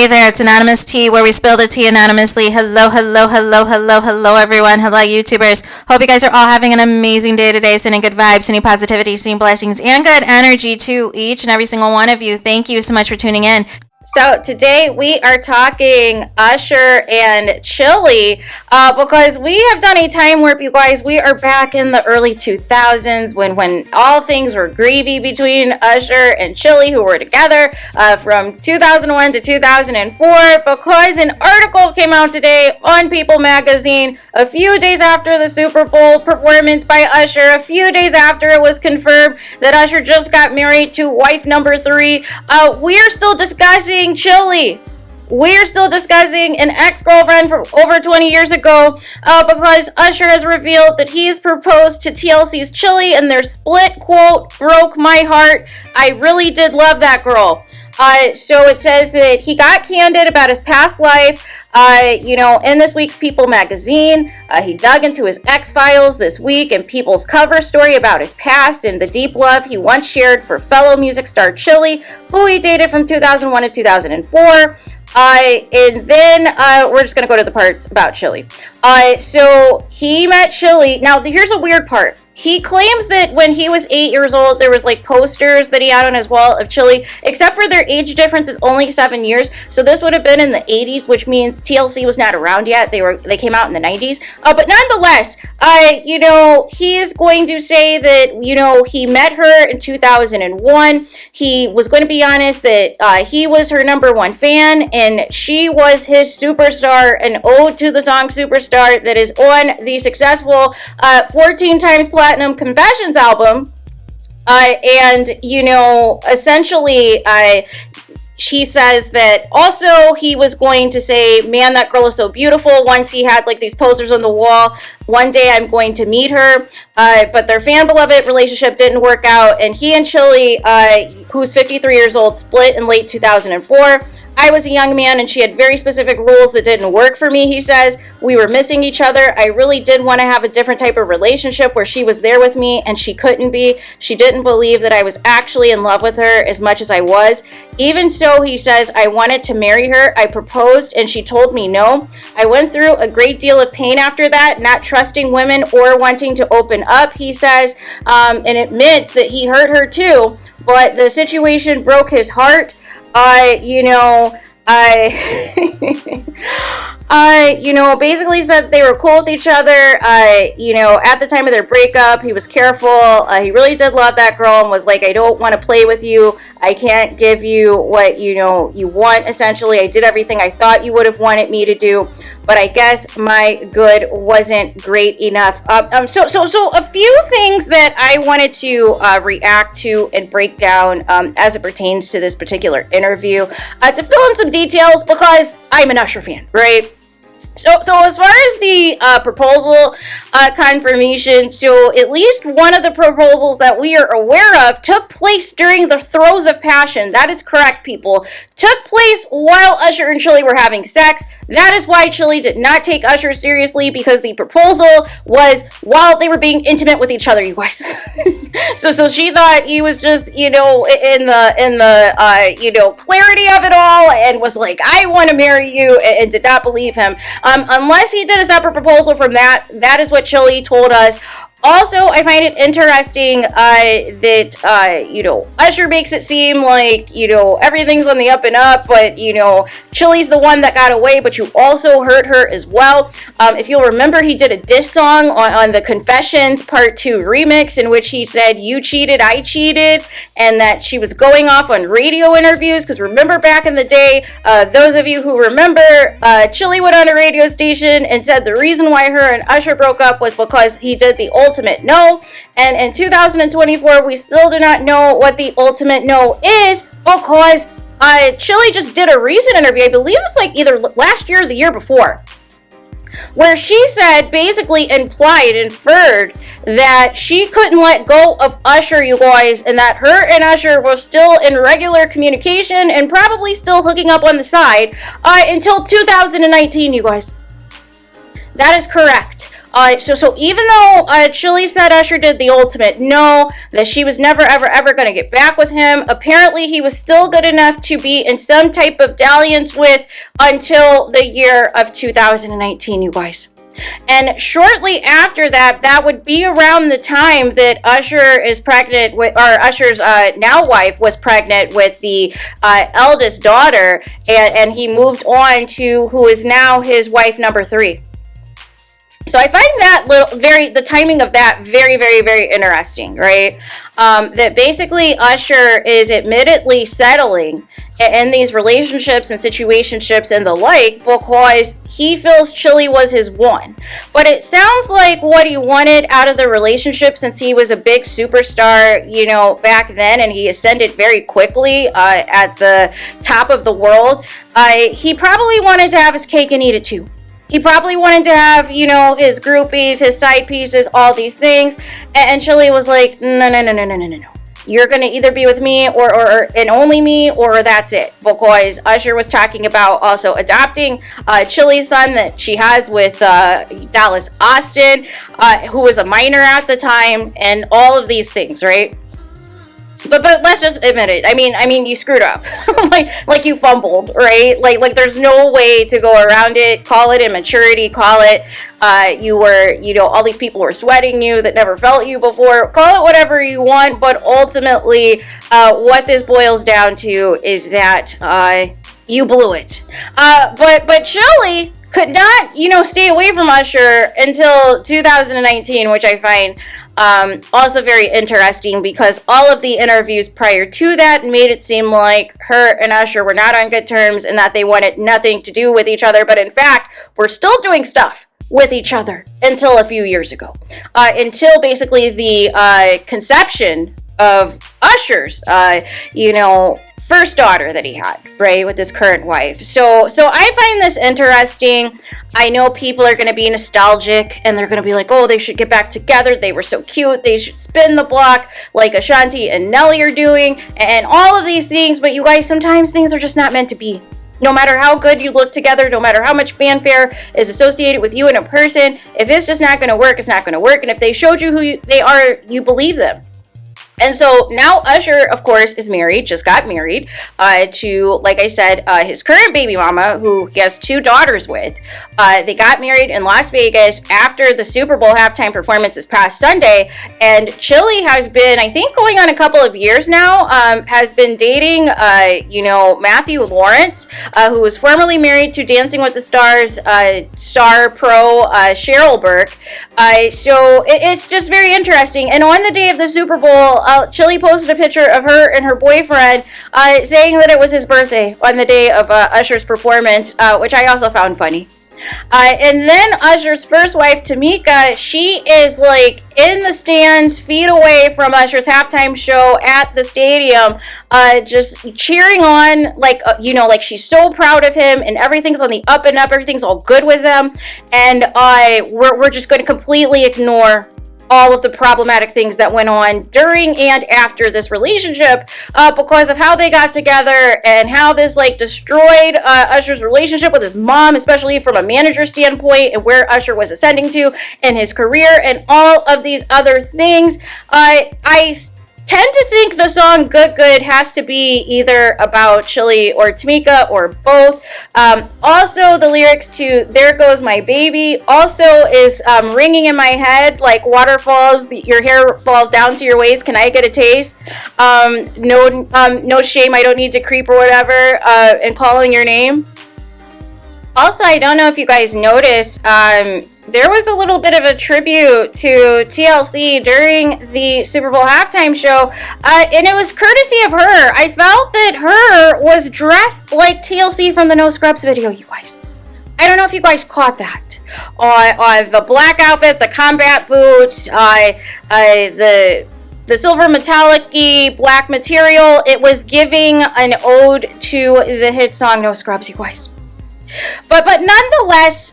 there, it's Anonymous Tea, where we spill the tea anonymously. Hello, hello, hello, hello, hello, everyone. Hello, YouTubers. Hope you guys are all having an amazing day today, sending good vibes, sending positivity, sending blessings, and good energy to each and every single one of you. Thank you so much for tuning in. So today we are talking Usher and Chili because we have done a time warp, you guys. We are back in the early 2000s when all things were gravy between Usher and Chili, who were together from 2001 to 2004, because an article came out today on People magazine a few days after the Super Bowl performance by Usher, a few days after it was confirmed that Usher just got married to wife number 3. We're still discussing Chili. We're still discussing an ex-girlfriend from over 20 years ago because Usher has revealed that he's proposed to TLC's Chili, and their split quote broke my heart. I really did love that girl. So it says that he got candid about his past life. In this week's People magazine, he dug into his X-Files this week and People's cover story about his past and the deep love he once shared for fellow music star Chili, who he dated from 2001 to 2004. And then we're just going to go to the parts about Chili. So he met Chili. Now, here's a weird part. He claims that when he was 8 years old, there was like posters that he had on his wall of Chili, except for their age difference is only 7 years. So this would have been in the 80s, which means TLC was not around yet. They came out in the 90s. But nonetheless, he is going to say that, he met her in 2001. He was going to be honest that he was her #1 fan, and she was his superstar, an ode to the song Superstar that is on the successful 14 times platinum Confessions album. Essentially, she says that also he was going to say, man, that girl is so beautiful. Once he had like these posters on the wall, one day I'm going to meet her. But their fan beloved relationship didn't work out. And he and Chili, who's 53 years old, split in late 2004. I was a young man and she had very specific rules that didn't work for me, he says. We were missing each other. I really did want to have a different type of relationship where she was there with me and she couldn't be. She didn't believe that I was actually in love with her as much as I was. Even so, he says, I wanted to marry her. I proposed and she told me no. I went through a great deal of pain after that, not trusting women or wanting to open up, he says, and admits that he hurt her too, but the situation broke his heart. Basically said they were cool with each other. At the time of their breakup, he was careful. He really did love that girl and was like, I don't want to play with you. I can't give you what, you want, essentially. I did everything I thought you would have wanted me to do, but I guess my good wasn't great enough. So a few things that I wanted to react to and break down as it pertains to this particular interview, to fill in some details because I'm an Usher fan, right? So as far as the proposal confirmation, so at least one of the proposals that we are aware of took place during the throes of passion. That is correct, people. Took place while Usher and Chili were having sex. That is why Chili did not take Usher seriously, because the proposal was while they were being intimate with each other, you guys. so she thought he was just, in the clarity of it all, and was like, I want to marry you, and did not believe him. Unless he did a separate proposal from that. That is what Chili told us. Also, I find it interesting that, Usher makes it seem like, everything's on the up and up, but, Chili's the one that got away, but you also hurt her as well. If you'll remember, he did a diss song on the Confessions Part 2 remix, in which he said, you cheated, I cheated, and that she was going off on radio interviews, because remember back in the day, those of you who remember, Chili went on a radio station and said the reason why her and Usher broke up was because he did the ultimate no, and in 2024 we still do not know what the ultimate no is, because Chili just did a recent interview, I believe it's like either last year or the year before, where she said, basically inferred that she couldn't let go of Usher, you guys, and that her and Usher were still in regular communication and probably still hooking up on the side until 2019, you guys. That is correct. So even though Chili said Usher did the ultimate no, that she was never, ever going to get back with him, apparently he was still good enough to be in some type of dalliance with until the year of 2019, you guys. And shortly after that, that would be around the time that Usher is pregnant with, or Usher's now wife was pregnant with the eldest daughter, and he moved on to who is now his wife number 3. So I find that the timing of that very, very, very interesting, right? That basically Usher is admittedly settling in these relationships and situationships and the like because he feels Chili was his one. But it sounds like what he wanted out of the relationship, since he was a big superstar, you know, back then, and he ascended very quickly at the top of the world, he probably wanted to have his cake and eat it too. He probably wanted to have, you know, his groupies, his side pieces, all these things. And Chili was like, no. You're going to either be with me or and only me, or that's it. Because Usher was talking about also adopting Chili's son that she has with Dallas Austin, who was a minor at the time, and all of these things, right? But let's just admit it. I mean, you screwed up. like you fumbled, right? Like there's no way to go around it. Call it immaturity. Call it you were, you know, all these people were sweating you that never felt you before. Call it whatever you want. But ultimately, what this boils down to is that you blew it. But Chili could not, you know, stay away from Usher until 2019, which I find also very interesting, because all of the interviews prior to that made it seem like her and Usher were not on good terms and that they wanted nothing to do with each other. But in fact, we're still doing stuff with each other until a few years ago, until basically the conception of Usher's, you know, first daughter that he had, right, with his current wife. So I find this interesting. I know people are going to be nostalgic and they're going to be like, oh, they should get back together. They were so cute. They should spin the block like Ashanti and Nelly are doing, and all of these things. But you guys, sometimes things are just not meant to be. No matter how good you look together, no matter how much fanfare is associated with you and a person, if it's just not going to work, it's not going to work. And if they showed you who they are, you believe them. And so now Usher, of course, is married, just got married to, like I said, his current baby mama, who he has 2 daughters with. They got married in Las Vegas after the Super Bowl halftime performance this past Sunday. And Chili has been, I think, going on a couple of years now, has been dating, you know, Matthew Lawrence, who was formerly married to Dancing with the Stars star pro Cheryl Burke. So it's just very interesting. And on the day of the Super Bowl, Chili posted a picture of her and her boyfriend saying that it was his birthday on the day of Usher's performance, which I also found funny. And then Usher's first wife, Tamika, she is like in the stands, feet away from Usher's halftime show at the stadium, just cheering on, like, you know, like she's so proud of him and everything's on the up and up, everything's all good with them. And we're just going to completely ignore all of the problematic things that went on during and after this relationship because of how they got together and how this like destroyed Usher's relationship with his mom, especially from a manager standpoint, and where Usher was ascending to in his career and all of these other things. I tend to think the song Good Good has to be either about Chili or Tamika or both. Also, the lyrics to There Goes My Baby also is ringing in my head like waterfalls, your hair falls down to your waist, can I get a taste? No shame, I don't need to creep or whatever, and calling your name. Also, I don't know if you guys noticed, there was a little bit of a tribute to TLC during the Super Bowl halftime show, and it was courtesy of her. I felt that her was dressed like TLC from the No Scrubs video, you guys. I don't know if you guys caught that. On the black outfit, the combat boots, the silver metallic-y black material, it was giving an ode to the hit song No Scrubs, you guys. But nonetheless,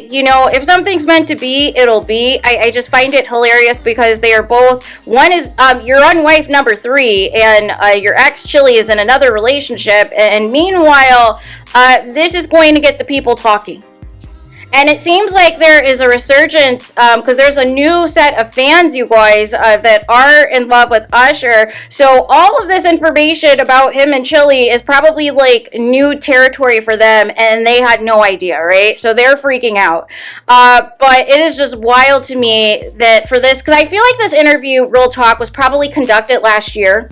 you know, if something's meant to be, it'll be. I just find it hilarious because they are both, one is your on wife number 3, and your ex Chili is in another relationship, and meanwhile, this is going to get the people talking. And it seems like there is a resurgence because there's a new set of fans, you guys, that are in love with Usher. So all of this information about him and Chili is probably like new territory for them, and they had no idea, right? So they're freaking out. But it is just wild to me that for this, because I feel like this interview, real talk, was probably conducted last year.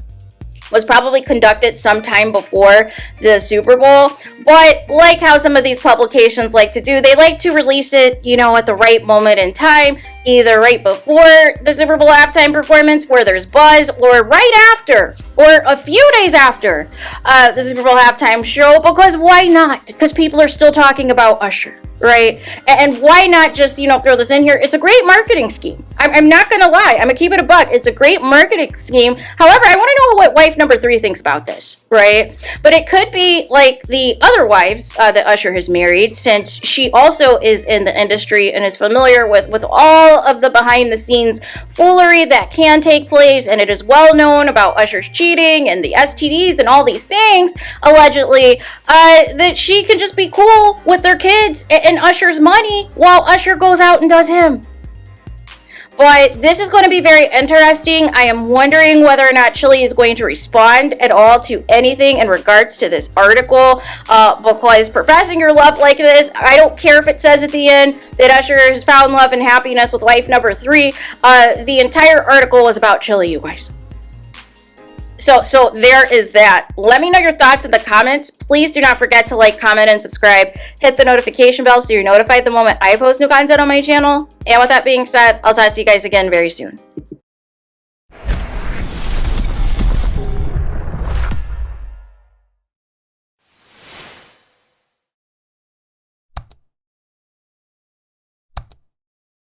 Was probably conducted sometime before the Super Bowl. But like how some of these publications like to do, they like to release it, you know, at the right moment in time, either right before the Super Bowl halftime performance where there's buzz, or right after, or a few days after the Super Bowl halftime show, because why not? Because people are still talking about Usher, right? And why not just, you know, throw this in here? It's a great marketing scheme. I'm not gonna lie, I'm gonna keep it a buck. It's a great marketing scheme. However, I want to know what wife number 3 thinks about this, right? But it could be like the other wives that Usher has married, since she also is in the industry and is familiar with all of the behind the scenes foolery that can take place, and it is well known about Usher's cheating and the STDs and all these things, allegedly, that she can just be cool with their kids and Usher's money while Usher goes out and does him. But this is going to be very interesting. I am wondering whether or not Chili is going to respond at all to anything in regards to this article, because professing your love like this, I don't care if it says at the end that Usher has found love and happiness with wife number 3. The entire article is about Chili, you guys. So there is that. Let me know your thoughts in the comments. Please do not forget to like, comment, and subscribe. Hit the notification bell so you're notified the moment I post new content on my channel. And with that being said, I'll talk to you guys again very soon.